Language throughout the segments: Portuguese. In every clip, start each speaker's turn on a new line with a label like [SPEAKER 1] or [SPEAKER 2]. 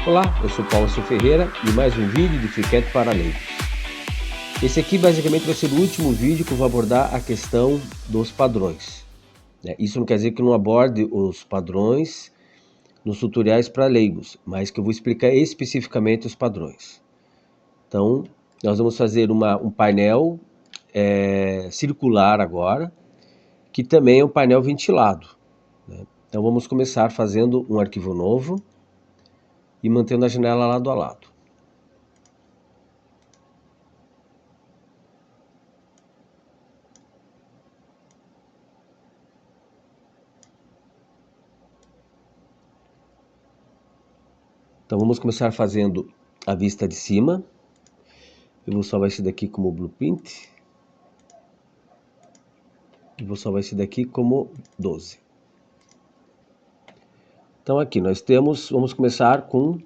[SPEAKER 1] Olá, eu sou Paulo Ferreira e mais um vídeo de FreeCAD para leigos. Esse aqui basicamente vai ser o último vídeo que eu vou abordar a questão dos padrões. Isso não quer dizer que eu não aborde os padrões nos tutoriais para leigos, mas que eu vou explicar especificamente os padrões. Então, nós vamos fazer um painel circular agora, que também é um painel ventilado. Então vamos começar fazendo um arquivo novo e mantendo a janela lado a lado. Então vamos começar fazendo a vista de cima. Eu vou salvar esse daqui como blueprint. E vou salvar esse daqui como 12. Então aqui nós temos, vamos começar com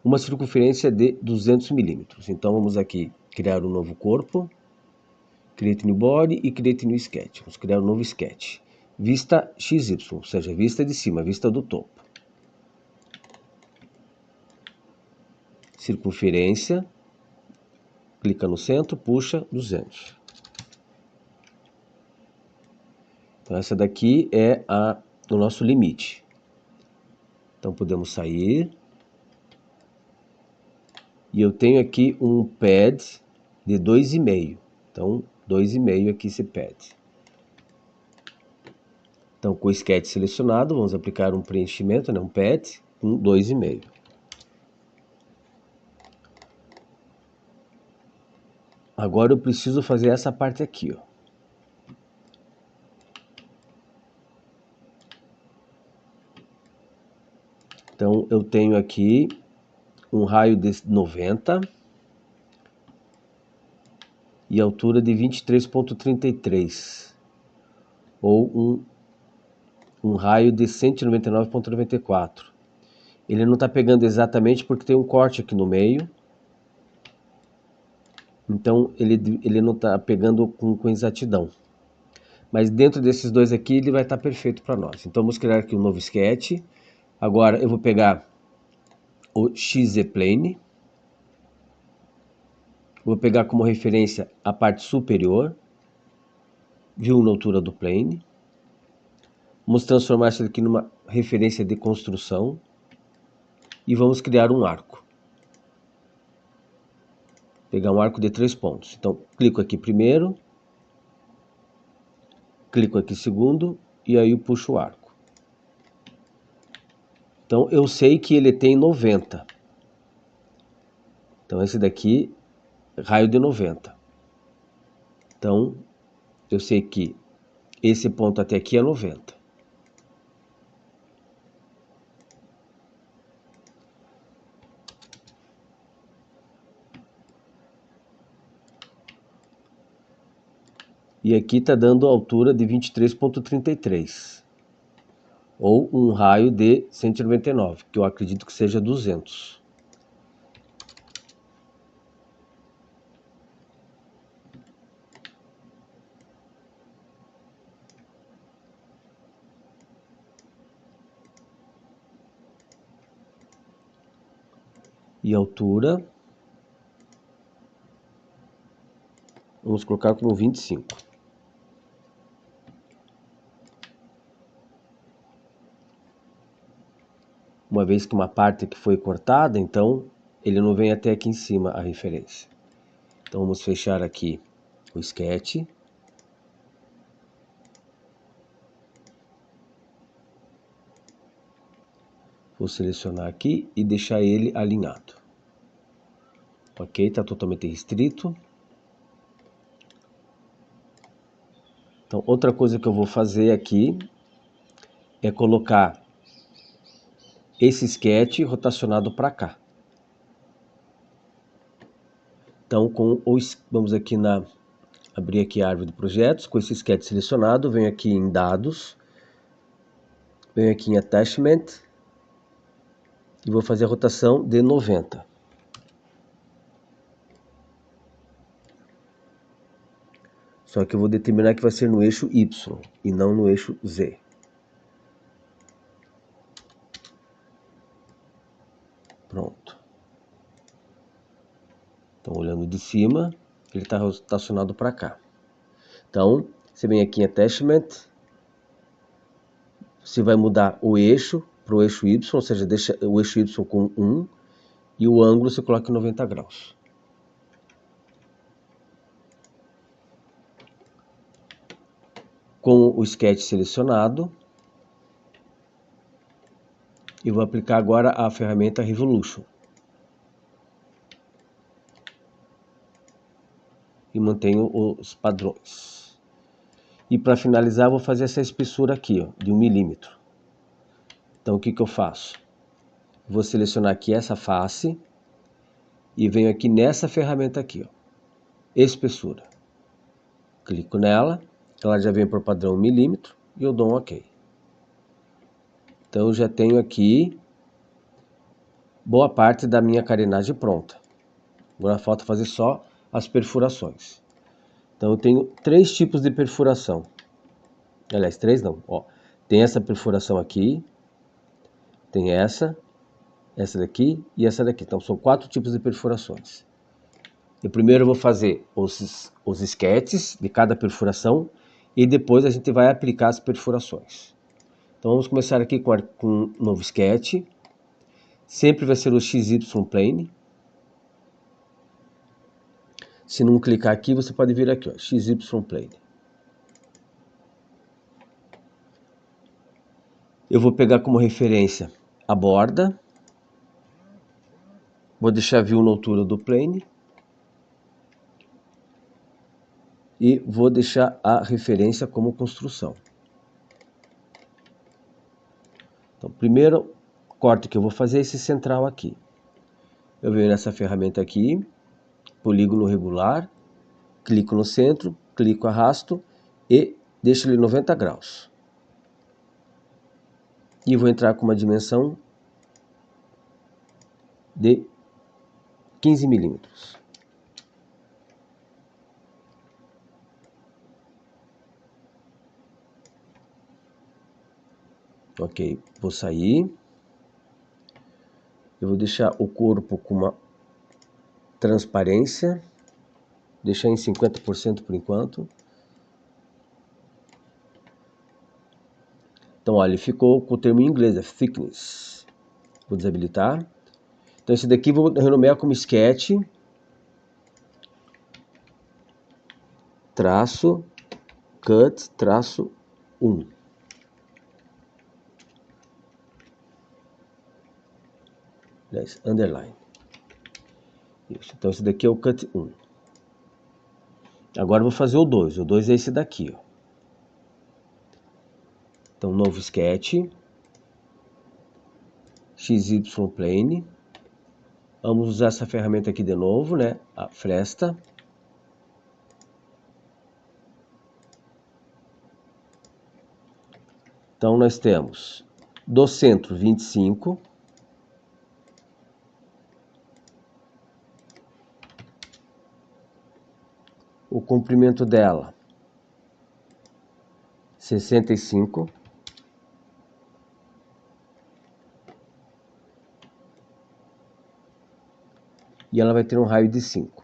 [SPEAKER 1] uma circunferência de 200 milímetros. Então vamos aqui criar um novo corpo, Create New Body e Create New Sketch. Vamos criar um novo sketch. Vista XY, ou seja, vista de cima, vista do topo. Circunferência, clica no centro, puxa 200. Então essa daqui é o nosso limite. Então podemos sair. E eu tenho aqui um pad de 2,5. Então 2,5 aqui esse pad. Então com o sketch selecionado, vamos aplicar um preenchimento, um pad com 2,5. Agora eu preciso fazer essa parte aqui, ó. Então eu tenho aqui um raio de 90 e altura de 23,33 ou um raio de 199,94. Ele não está pegando exatamente porque tem um corte aqui no meio. Então ele não está pegando com exatidão. Mas dentro desses dois aqui ele vai estar perfeito para nós. Então vamos criar aqui um novo sketch. Agora eu vou pegar o XZ-Plane. Vou pegar como referência a parte superior. View na altura do plane. Vamos transformar isso aqui numa referência de construção. E vamos criar um arco. Pegar um arco de 3 pontos. Então clico aqui primeiro. Clico aqui segundo. E aí eu puxo o arco. Então eu sei que ele tem 90. Então esse daqui, raio de 90. Então eu sei que esse ponto até aqui é 90. E aqui está dando a altura de 23,33. Ou um raio de 199, que eu acredito que seja 200. E altura, vamos colocar como 25. Uma vez que uma parte que foi cortada, então ele não vem até aqui em cima a referência. Então vamos fechar aqui o sketch. Vou selecionar aqui e deixar ele alinhado. Ok, está totalmente restrito. Então outra coisa que eu vou fazer aqui é colocar esse sketch rotacionado para cá. Então vamos aqui abrir aqui a árvore de projetos, com esse sketch selecionado, venho aqui em dados, venho aqui em attachment e vou fazer a rotação de 90. Só que eu vou determinar que vai ser no eixo Y e não no eixo Z. Então, olhando de cima, ele está rotacionado para cá. Então, você vem aqui em Attachment, você vai mudar o eixo para o eixo Y, ou seja, deixa o eixo Y com 1 e o ângulo você coloca em 90 graus. Com o sketch selecionado, eu vou aplicar agora a ferramenta Revolution. E mantenho os padrões. E para finalizar, vou fazer essa espessura aqui, ó, de 1 milímetro. Então, o que eu faço? Vou selecionar aqui essa face e venho aqui nessa ferramenta aqui, ó, espessura. Clico nela, ela já vem por padrão 1 milímetro e eu dou um OK. Então, eu já tenho aqui boa parte da minha carenagem pronta. Agora falta fazer só as perfurações. Então, eu tenho 3 tipos de perfuração. Aliás, 3 não. Ó, tem essa perfuração aqui, tem essa daqui e essa daqui. Então, são 4 tipos de perfurações. E primeiro eu vou fazer os sketches de cada perfuração e depois a gente vai aplicar as perfurações. Então, vamos começar aqui com um novo sketch. Sempre vai ser o XY Plane. Se não clicar aqui, você pode vir aqui, ó, XY Plane. Eu vou pegar como referência a borda. Vou deixar view na altura do plane. E vou deixar a referência como construção. Então, primeiro corte que eu vou fazer é esse central aqui. Eu venho nessa ferramenta aqui, polígono regular, clico no centro, clico, arrasto e deixo ele 90 graus. E vou entrar com uma dimensão de 15 milímetros. Ok, vou sair. Eu vou deixar o corpo com uma transparência. Deixar em 50% por enquanto. Então, olha, ele ficou com o termo em inglês, é thickness. Vou desabilitar. Então, esse daqui vou renomear como sketch. Traço, cut, traço 1. Underline. Isso. Então, esse daqui é o cut 1. Agora eu vou fazer o 2. O 2 é esse daqui, ó. Então, novo sketch. XY Plane. Vamos usar essa ferramenta aqui de novo, né? A fresta. Então, nós temos do centro 25. O comprimento dela 65. E ela vai ter um raio de 5.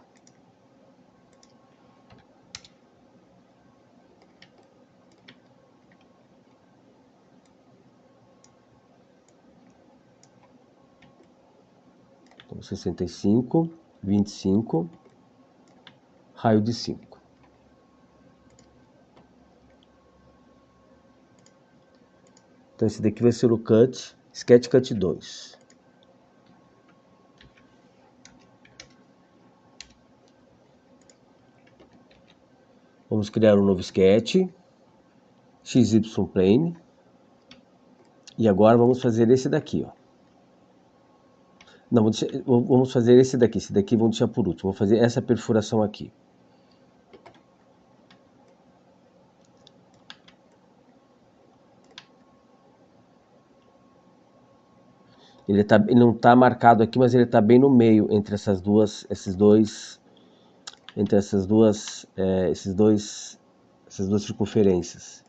[SPEAKER 1] Então, 65, 25, raio de 5. Então, esse daqui vai ser o cut, sketch cut 2. Vamos criar um novo sketch, XY Plane. E agora vamos fazer esse daqui, ó. Não, vamos fazer esse daqui vamos deixar por último. Vou fazer essa perfuração aqui. Ele não está marcado aqui, mas ele está bem no meio entre essas duas circunferências.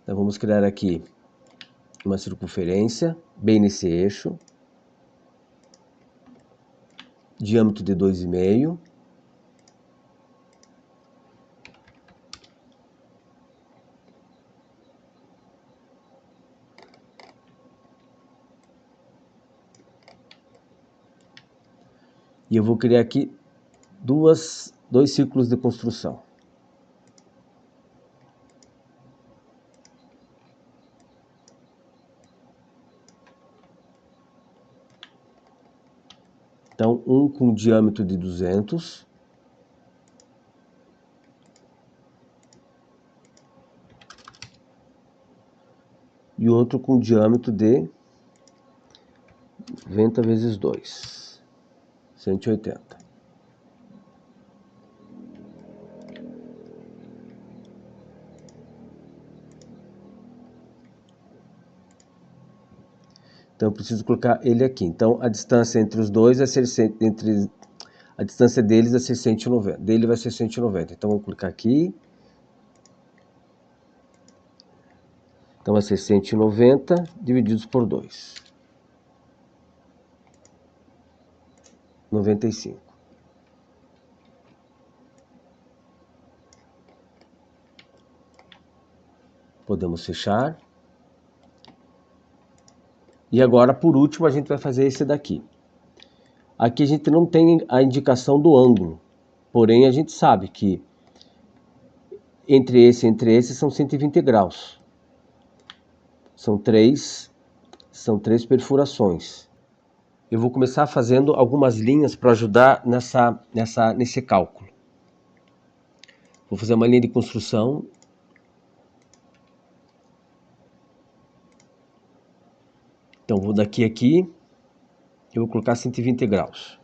[SPEAKER 1] Então vamos criar aqui uma circunferência bem nesse eixo. diâmetro de 2,5. E eu vou criar aqui dois círculos de construção. Então, um com diâmetro de 200. E outro com diâmetro de 90 vezes 2, 180. Então eu preciso colocar ele aqui. Então a distância entre os dois vai ser a distância deles vai ser 190. Dele vai ser 190. Então vamos clicar aqui. Então vai ser 190 divididos por 2. 95. Podemos fechar. E agora, por último, a gente vai fazer esse daqui. Aqui a gente não tem a indicação do ângulo, porém a gente sabe que entre esse são 120 graus. São três perfurações. Eu vou começar fazendo algumas linhas para ajudar nesse cálculo. Vou fazer uma linha de construção. Então vou daqui a aqui, eu vou colocar 120 graus,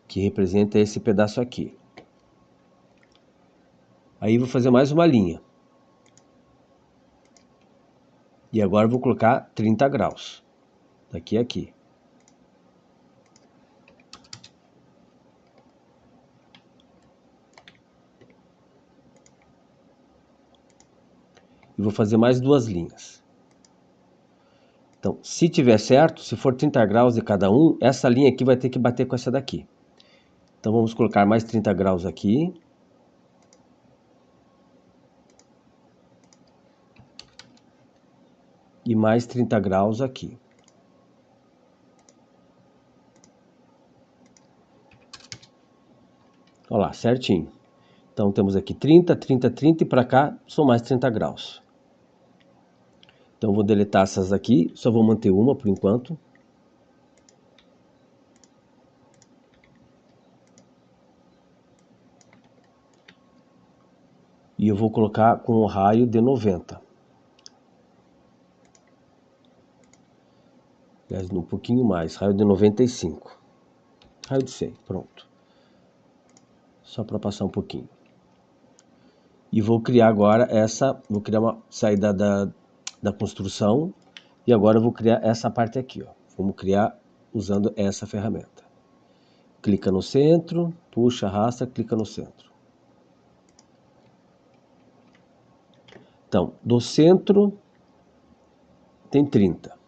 [SPEAKER 1] que representa esse pedaço aqui. Aí vou fazer mais uma linha. E agora eu vou colocar 30 graus, daqui a aqui. E vou fazer mais duas linhas. Então, se tiver certo, se for 30 graus de cada um, essa linha aqui vai ter que bater com essa daqui. Então vamos colocar mais 30 graus aqui. E mais 30 graus aqui. Olha lá, certinho. Então temos aqui 30, 30, 30 e para cá são mais 30 graus. Então vou deletar essas aqui, só vou manter uma por enquanto. E eu vou colocar com o raio de 90. Aliás, um pouquinho mais, raio de 95. Raio de 100, pronto. Só para passar um pouquinho. E vou criar agora vou criar uma saída da construção. E agora eu vou criar essa parte aqui, ó. Vamos criar usando essa ferramenta. Clica no centro, puxa, arrasta, clica no centro. Então, do centro tem 30.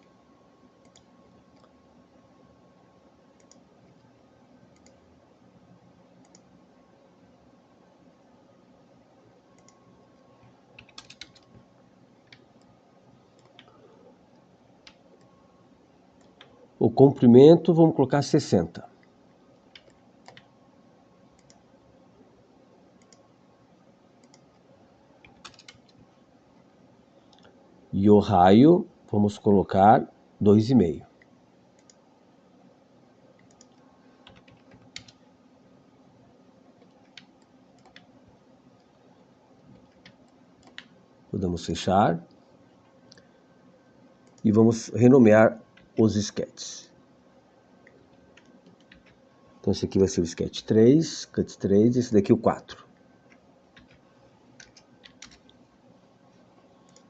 [SPEAKER 1] O comprimento, vamos colocar 60. E o raio, vamos colocar 2,5. Podemos fechar. E vamos renomear os sketches. Então esse aqui vai ser o sketch 3, cut 3, esse daqui o 4.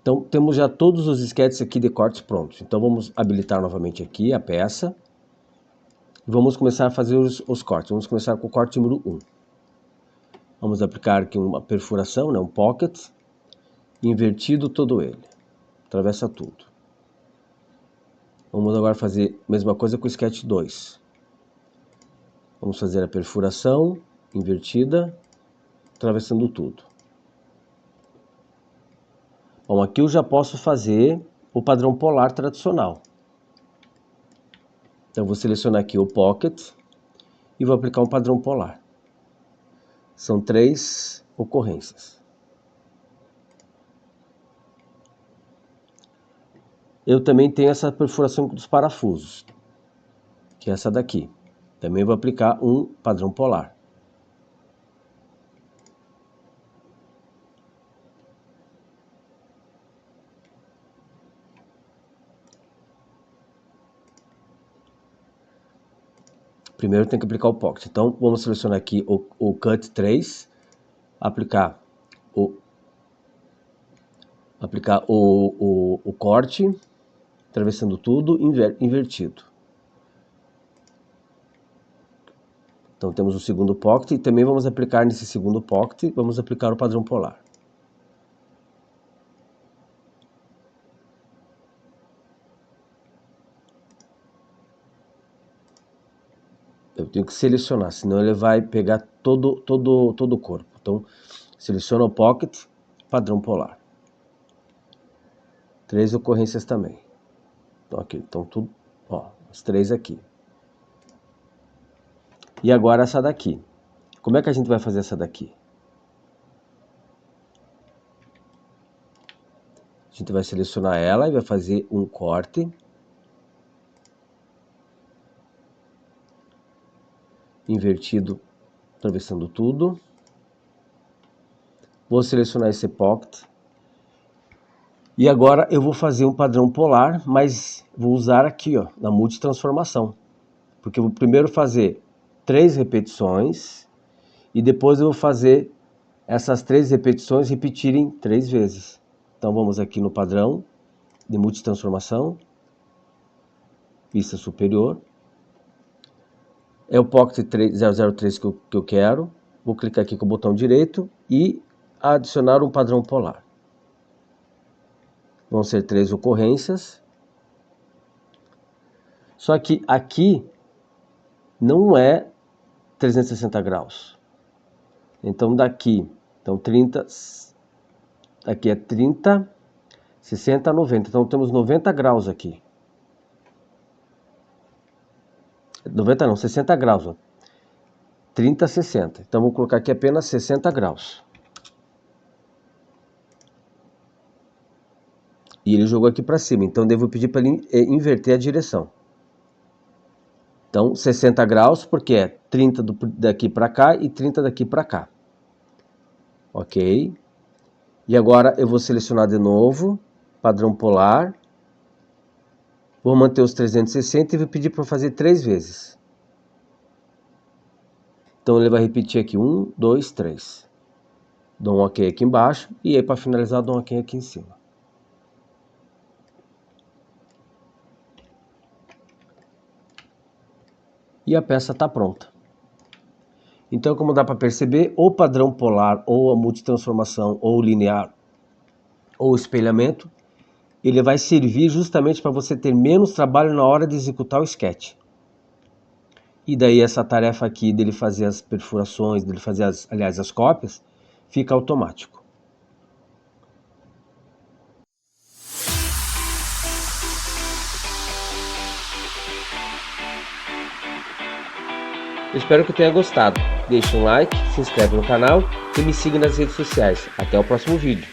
[SPEAKER 1] Então temos já todos os sketches aqui de cortes prontos. Então vamos habilitar novamente aqui a peça. Vamos começar a fazer os cortes. Vamos começar com o corte número 1. Vamos aplicar aqui uma perfuração, né, um pocket, invertido todo ele. Atravessa tudo. Vamos agora fazer a mesma coisa com o sketch 2. Vamos fazer a perfuração invertida, atravessando tudo. Bom, aqui eu já posso fazer o padrão polar tradicional. Então, vou selecionar aqui o Pocket e vou aplicar um padrão polar. São 3 ocorrências. Eu também tenho essa perfuração dos parafusos, que é essa daqui. Também vou aplicar um padrão polar. Primeiro tem que aplicar o Pocket. Então, vamos selecionar aqui o Cut 3, aplicar o corte, atravessando tudo, invertido. Então temos o segundo Pocket e também vamos aplicar nesse segundo Pocket, vamos aplicar o padrão polar. Eu tenho que selecionar, senão ele vai pegar todo o corpo. Então, seleciona o Pocket, padrão polar. 3 ocorrências também. Então, aqui, então tudo, ó, os 3 aqui. E agora essa daqui. Como é que a gente vai fazer essa daqui? A gente vai selecionar ela e vai fazer um corte. Invertido, atravessando tudo. Vou selecionar esse Pocket. E agora eu vou fazer um padrão polar, mas vou usar aqui, ó, na multitransformação. Porque eu vou primeiro fazer 3 repetições e depois eu vou fazer essas 3 repetições repetirem 3 vezes. Então vamos aqui no padrão de multitransformação, vista superior. É o Pocket 003 que eu quero. Vou clicar aqui com o botão direito e adicionar um padrão polar. Vão ser 3 ocorrências. Só que aqui não é 360 graus. Então daqui, então 30, aqui é 30, 60, 90. Então temos 90 graus aqui. 90 não, 60 graus, ó. 30, 60. Então vou colocar aqui apenas 60 graus. E ele jogou aqui para cima, então devo pedir para ele inverter a direção. Então 60 graus, porque é 30 daqui para cá e 30 daqui para cá. Ok. E agora eu vou selecionar de novo, padrão polar. Vou manter os 360 e vou pedir para fazer 3 vezes. Então ele vai repetir aqui 1, 2, 3. Dou um OK aqui embaixo e aí para finalizar dou um OK aqui em cima. E a peça está pronta. Então, como dá para perceber, o padrão polar, ou a multitransformação, ou linear, ou espelhamento, ele vai servir justamente para você ter menos trabalho na hora de executar o sketch. E daí essa tarefa aqui dele fazer as perfurações, dele fazer as cópias, fica automático. Espero que tenha gostado. Deixe um like, se inscreve no canal e me siga nas redes sociais. Até o próximo vídeo.